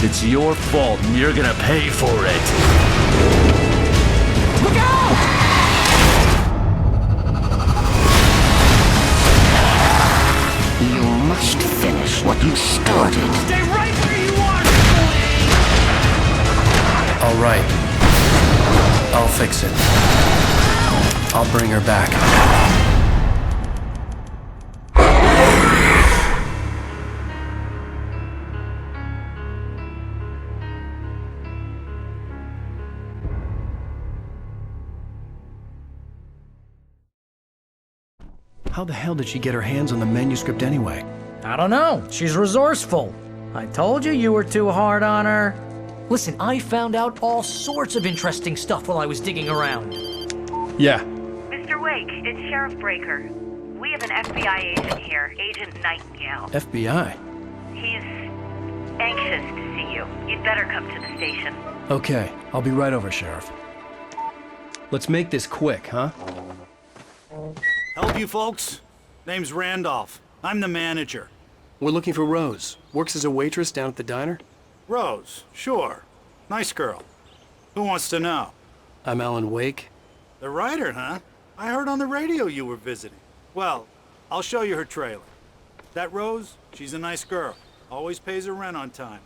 It's your fault and you're gonna pay for it. Look out! You must finish what you started. Stay right where you are, All right. I'll fix it. I'll bring her back. How the hell did she get her hands on the manuscript anyway? I don't know. She's resourceful. I told you you were too hard on her. Listen, I found out all sorts of interesting stuff while I was digging around. Yeah. Mr. Wake, it's Sheriff Breaker. We have an FBI agent here, Agent Nightingale. FBI? He's anxious to see you. You'd better come to the station. Okay, I'll be right over, Sheriff. Let's make this quick, huh? Help you folks? Name's Randolph. I'm the manager. We're looking for Rose. Works as a waitress down at the diner. Rose, sure. Nice girl. Who wants to know? I'm Alan Wake. The writer, huh? I heard on the radio you were visiting. Well, I'll show you her trailer. That Rose, she's a nice girl. Always pays her rent on time.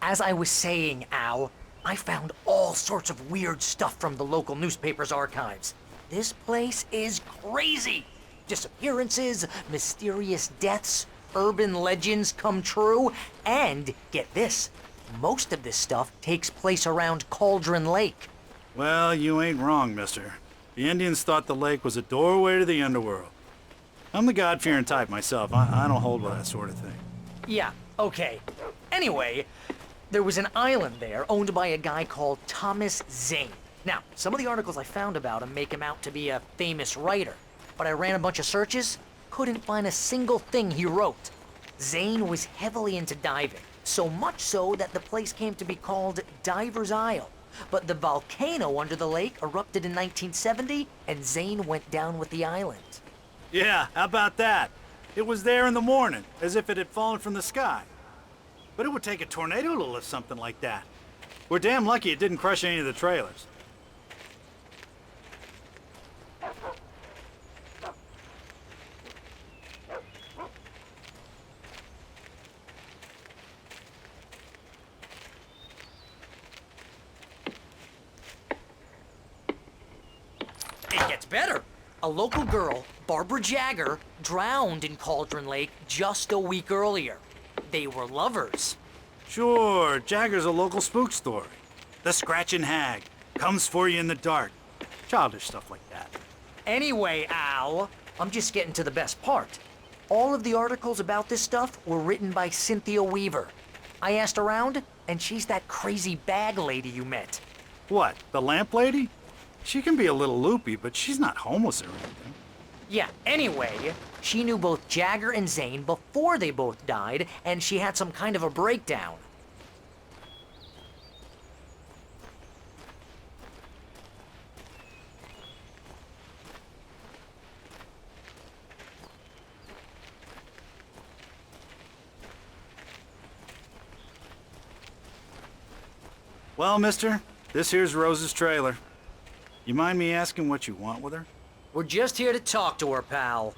As I was saying, Al, I found all sorts of weird stuff from the local newspaper's archives. This place is crazy. Disappearances, mysterious deaths, urban legends come true, and get this, most of this stuff takes place around Cauldron Lake. Well, you ain't wrong, mister. The Indians thought the lake was a doorway to the underworld. I'm the God-fearing type myself. I don't hold with that sort of thing. Yeah, okay. Anyway, there was an island there owned by a guy called Thomas Zane. Now, some of the articles I found about him make him out to be a famous writer, but I ran a bunch of searches, couldn't find a single thing he wrote. Zane was heavily into diving, so much so that the place came to be called Diver's Isle. But the volcano under the lake erupted in 1970, and Zane went down with the island. Yeah, how about that? It was there in the morning, as if it had fallen from the sky. But it would take a tornado to lift something like that. We're damn lucky it didn't crush any of the trailers. It gets better. A local girl, Barbara Jagger, drowned in Cauldron Lake just a week earlier. They were lovers. Sure, Jagger's a local spook story. The Scratching Hag comes for you in the dark. Childish stuff like that. Anyway, Al, I'm just getting to the best part. All of the articles about this stuff were written by Cynthia Weaver. I asked around, and she's that crazy bag lady you met. What, the lamp lady? She can be a little loopy, but she's not homeless or anything. Yeah, anyway, she knew both Jagger and Zane before they both died, and she had some kind of a breakdown. Well, mister, this here's Rose's trailer. You mind me asking what you want with her? We're just here to talk to her, pal.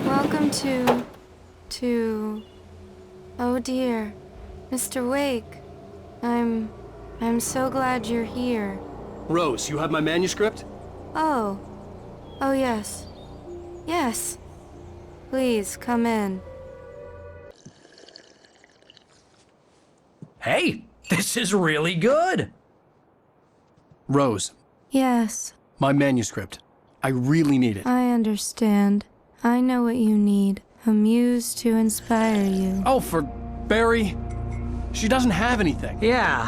Welcome to... Oh dear, Mr. Wake. I'm so glad you're here. Rose, you have my manuscript? Oh. Oh, yes. Yes. Please, come in. Hey, this is really good. Rose, Yes, my manuscript. I really need it. I understand. I know what you need. A muse to inspire you. Oh, for Barry. She doesn't have anything. Yeah,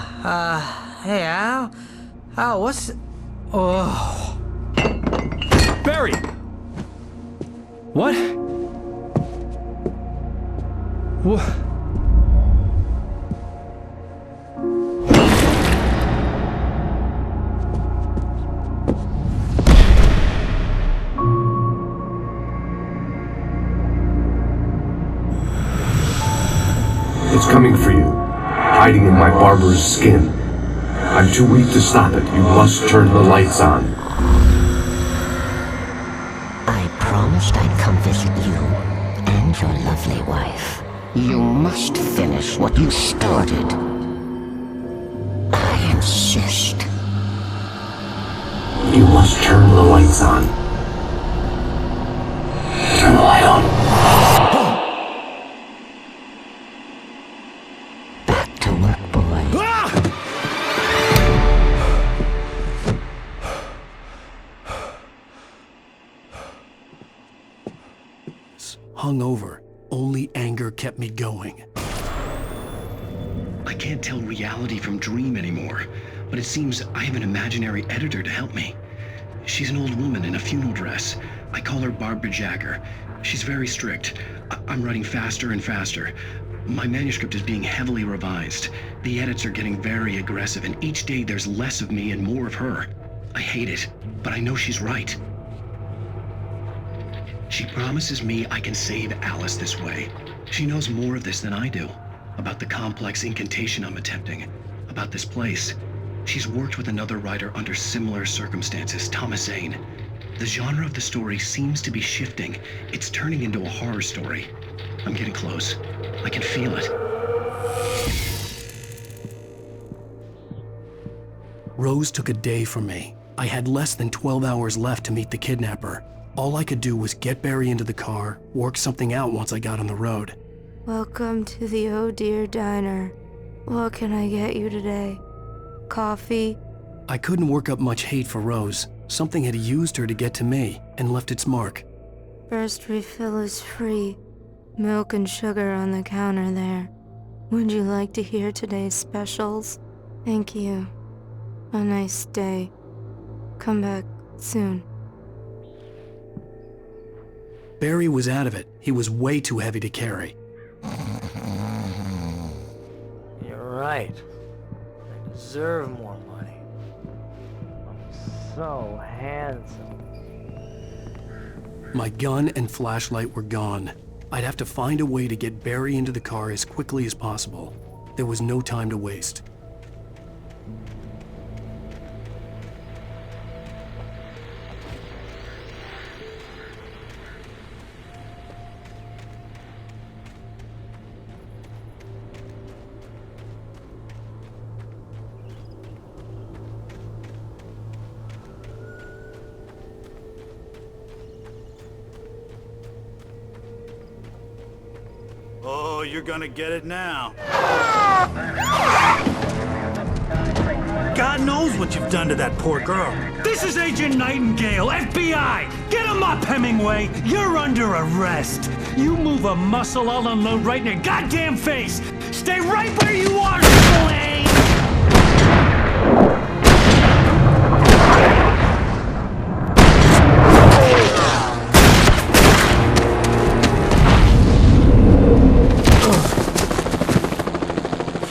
hey, Al. what's... Oh... Barry! What? What? It's coming for you, hiding in my barber's skin. I'm too weak to stop it. You must turn the lights on. I promised I'd come visit you and your lovely wife. You must finish what you started. I insist. You must turn the lights on. Turn the light on. Back to work, boy. Hungover. Only anger kept me going. I can't tell reality from dream anymore, but it seems I have an imaginary editor to help me. She's an old woman in a funeral dress. I call her Barbara Jagger. She's very strict. I'm writing faster and faster. My manuscript is being heavily revised. The edits are getting very aggressive, and each day there's less of me and more of her. I hate it, but I know she's right. She promises me I can save Alice this way. She knows more of this than I do. About the complex incantation I'm attempting. About this place. She's worked with another writer under similar circumstances, Thomas Zane. The genre of the story seems to be shifting. It's turning into a horror story. I'm getting close. I can feel it. Rose took a day from me. I had less than 12 hours left to meet the kidnapper. All I could do was get Barry into the car, work something out once I got on the road. Welcome to the Oh Dear Diner. What can I get you today? Coffee? I couldn't work up much hate for Rose. Something had used her to get to me and left its mark. First refill is free. Milk and sugar on the counter there. Would you like to hear today's specials? Thank you. A nice day. Come back soon. Barry was out of it. He was way too heavy to carry. You're right. I deserve more money. I'm so handsome. My gun and flashlight were gone. I'd have to find a way to get Barry into the car as quickly as possible. There was no time to waste. Oh, you're gonna get it now. God knows what you've done to that poor girl. This is Agent Nightingale, FBI! Get him up, Hemingway! You're under arrest! You move a muscle, I'll unload right in your goddamn face! Stay right where you are, Slane!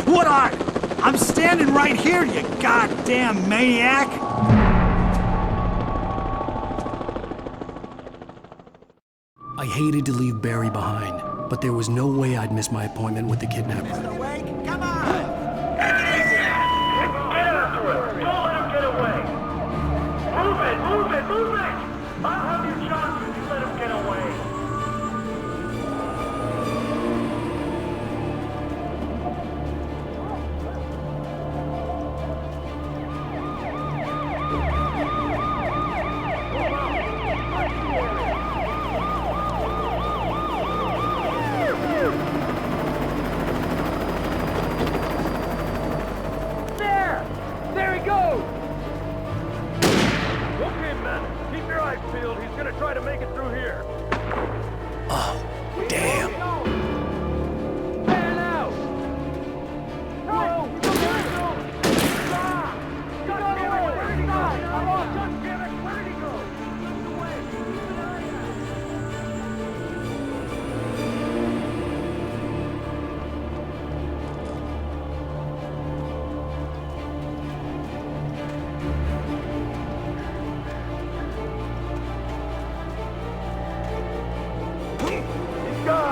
What are? I'm standing right here, you goddamn maniac! I hated to leave Barry behind, but there was no way I'd miss my appointment with the kidnapper. Mr. Wake, come on! Get after him! Don't let him get away! Move it! Move it! Move it! I'll have you shot if you let him get away!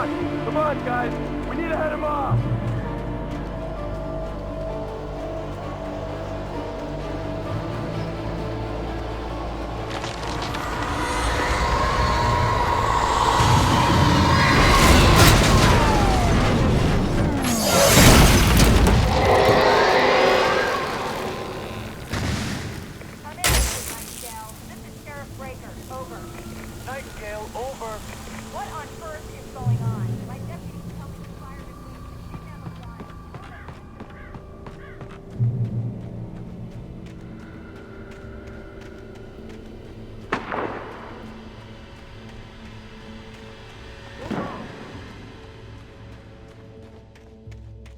on! Come on, guys! We need to head him off!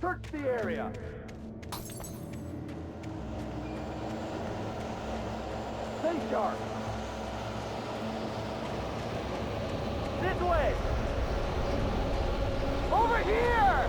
Search the area! Stay sharp! This way! Over here!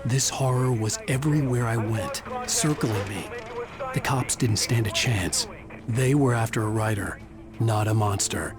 This horror was everywhere I went, circling me. The cops didn't stand a chance. They were after a writer, not a monster.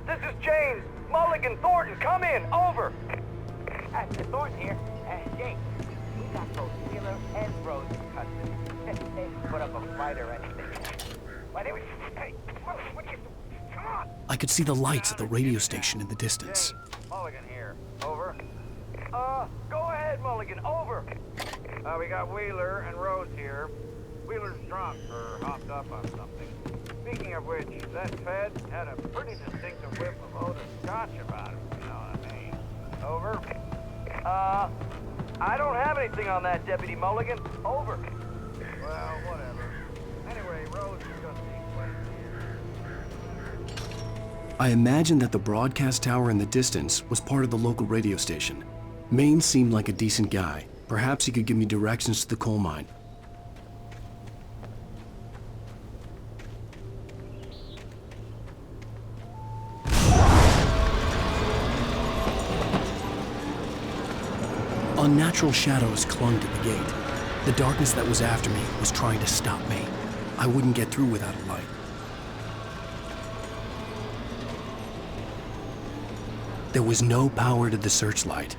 This is James. Mulligan, Thornton, come in. Over. Thornton here. James, we got both Wheeler and Rose in custody. They put up a fight or anything. Why did we... Hey, what do you... Come on! I could see the lights at the radio station in the distance. Mulligan here. Over. Go ahead, Mulligan. Over. We got Wheeler and Rose here. Wheeler's drunk or hopped up on something. Speaking of which, that Fed had a pretty distinctive whiff of Otis Scotch about it, you know what I mean. Over. I don't have anything on that, Deputy Mulligan. Over. Well, whatever. Anyway, Rose is just being I imagined that the broadcast tower in the distance was part of the local radio station. Maine seemed like a decent guy. Perhaps he could give me directions to the coal mine. Unnatural shadows clung to the gate. The darkness that was after me was trying to stop me. I wouldn't get through without a light. There was no power to the searchlight.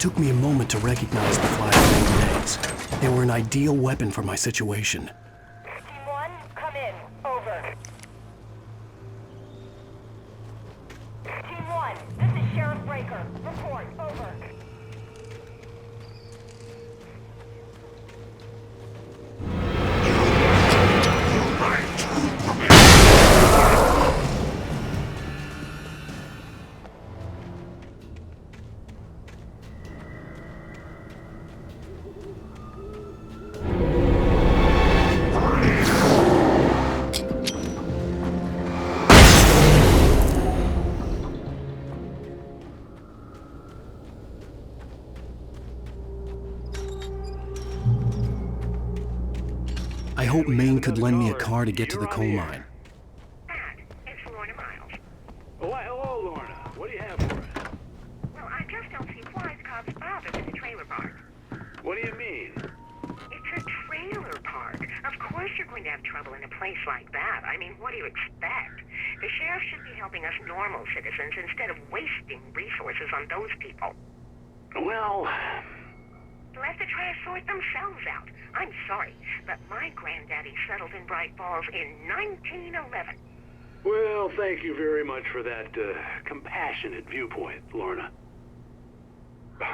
took me a moment to recognize the flashbang grenades. They were an ideal weapon for my situation. Team 1, come in. Over. Team 1, this is Sheriff Breaker. Report. Over. I hope Maine could lend me a car to get to the coal mine. It's Lorna Miles. Why, hello, Lorna. What do you have for us? Well, I just don't see why the cops bothered in the trailer park. What do you mean? It's a trailer park. Of course you're going to have trouble in a place like that. I mean, what do you expect? The sheriff should be helping us normal citizens instead of wasting resources on those people. Well, Let the trash sort themselves out. I'm sorry, but my granddaddy settled in Bright Falls in 1911. well, thank you very much for that compassionate viewpoint, Lorna.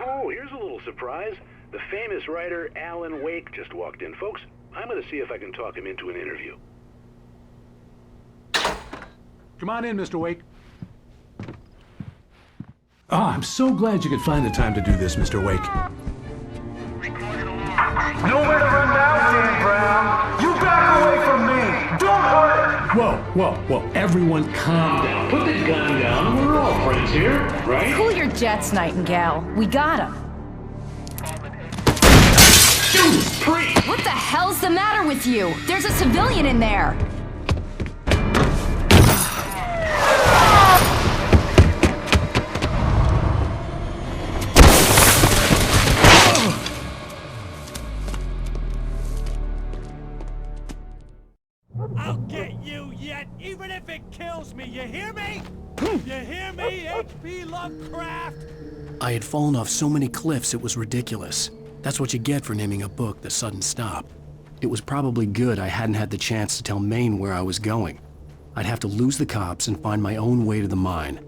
Oh, here's a little surprise. The famous writer Alan Wake just walked in, folks. I'm going to see if I can talk him into an interview. Come on in, Mr. Wake. Ah, I'm so glad you could find the time to do this, Mr. Wake. Nowhere to run now, Dan Brown. You back away from me. Don't hurt it. Whoa, everyone calm down. Put the gun down. We're all friends here, right? Cool your jets, Nightingale. We got him. Judas Priest! What the hell's the matter with you? There's a civilian in there. I'll get you yet, even if it kills me, you hear me? You hear me, H.P. Lovecraft? I had fallen off so many cliffs it was ridiculous. That's what you get for naming a book The Sudden Stop. It was probably good I hadn't had the chance to tell Maine where I was going. I'd have to lose the cops and find my own way to the mine.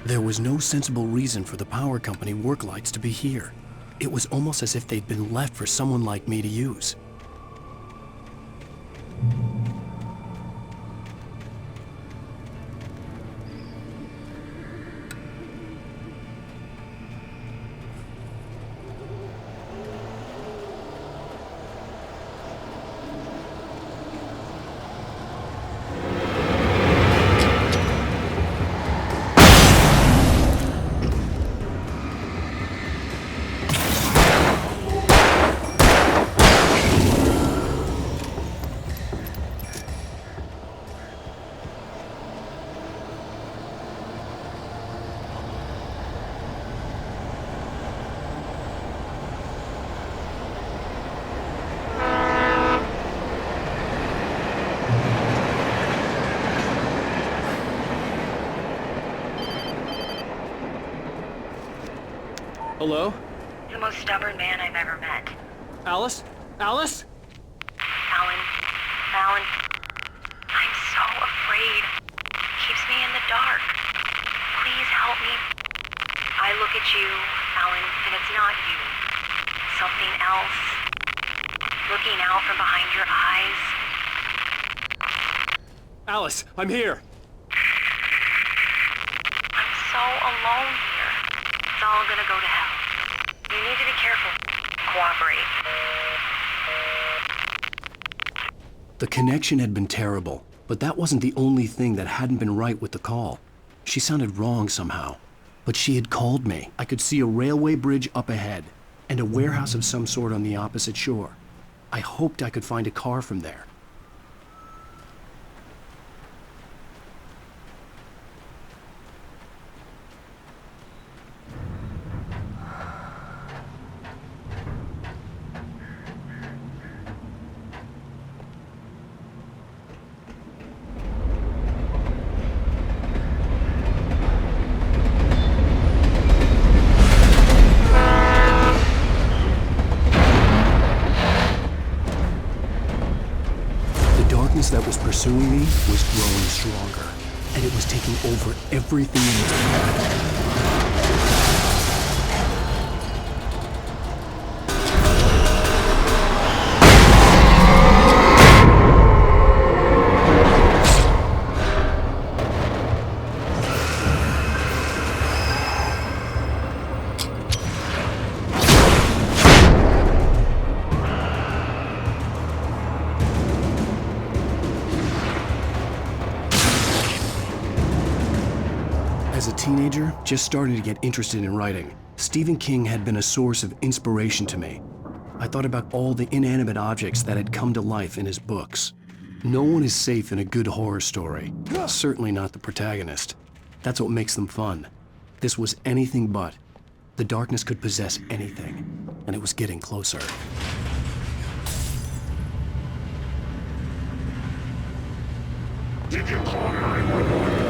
There was no sensible reason for the power company work lights to be here. It was almost as if they'd been left for someone like me to use. Hello? The most stubborn man I've ever met. Alice? Alice? Alan, I'm so afraid. Keeps me in the dark. Please help me. I look at you, Alan, and it's not you. Something else. Looking out from behind your eyes. Alice, I'm here. I'm so alone here. It's all gonna go to hell. You need to be careful. Cooperate. The connection had been terrible, but that wasn't the only thing that hadn't been right with the call. She sounded wrong somehow. But she had called me. I could see a railway bridge up ahead, and a warehouse of some sort on the opposite shore. I hoped I could find a car from there. That was pursuing me was growing stronger, and it was taking over everything in its path. As a teenager, just starting to get interested in writing, Stephen King had been a source of inspiration to me. I thought about all the inanimate objects that had come to life in his books. No one is safe in a good horror story, certainly not the protagonist. That's what makes them fun. This was anything but. The darkness could possess anything, and it was getting closer. Did you call 911?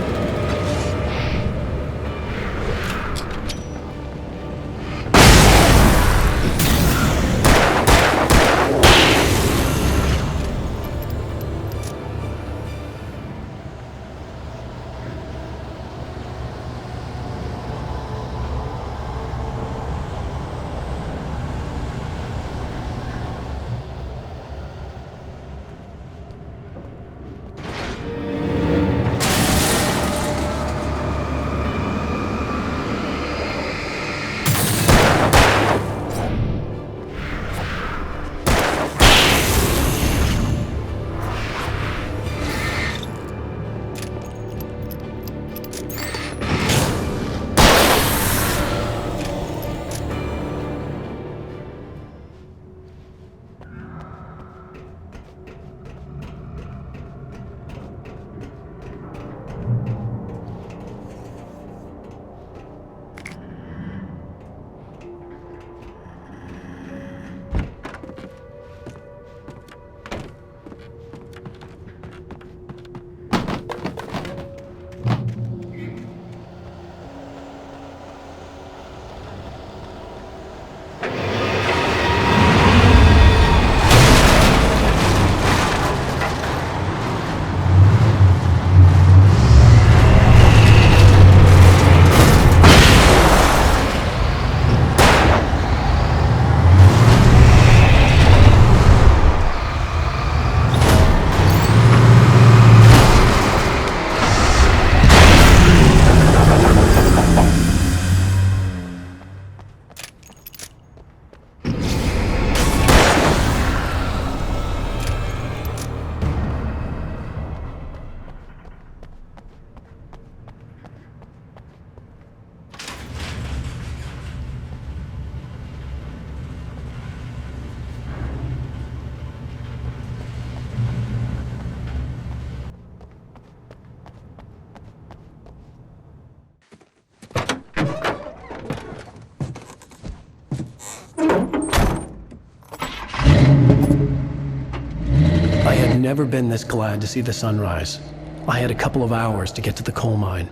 Never been this glad to see the sunrise. I had a couple of hours to get to the coal mine.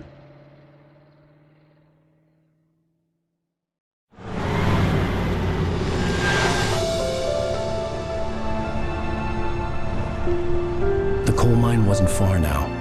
coal mine wasn't far now.